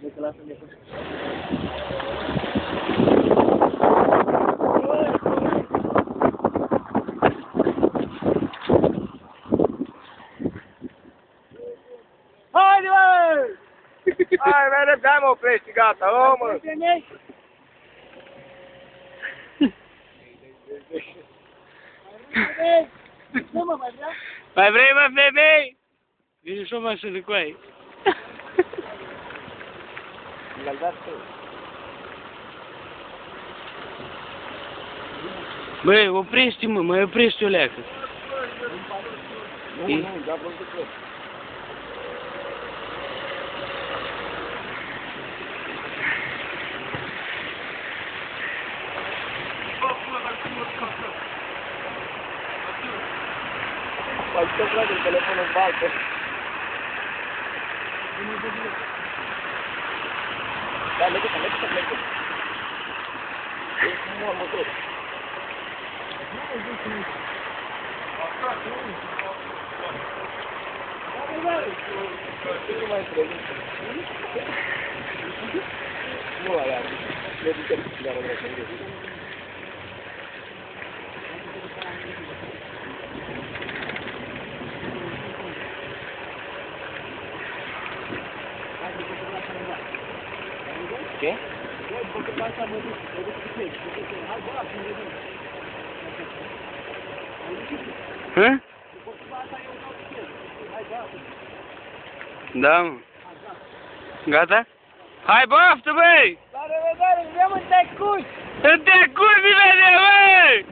De că lasă de acolo. Haide, mă! Hai, mai răbdai, mă, oprești, gata, o, mă! Nu mă mai vrea? Mai vrei, mă, femei? Vine și o mașină cu aia. Le-am dat tu. Băi, oprește-mă, mai oprește o leacă. Nu, da, văzut că. Faci tot la din telefonul în baltă. Da, lecă-te. E cum mor motorul. Nu mai trebuie. Nu mai are. Le ducem la rămâne. Ce? Hă? Da, mă. Gata? Hai, baftă, băi! La revedere, ne vedem în Tecuci! În Tecuci, bine, băi!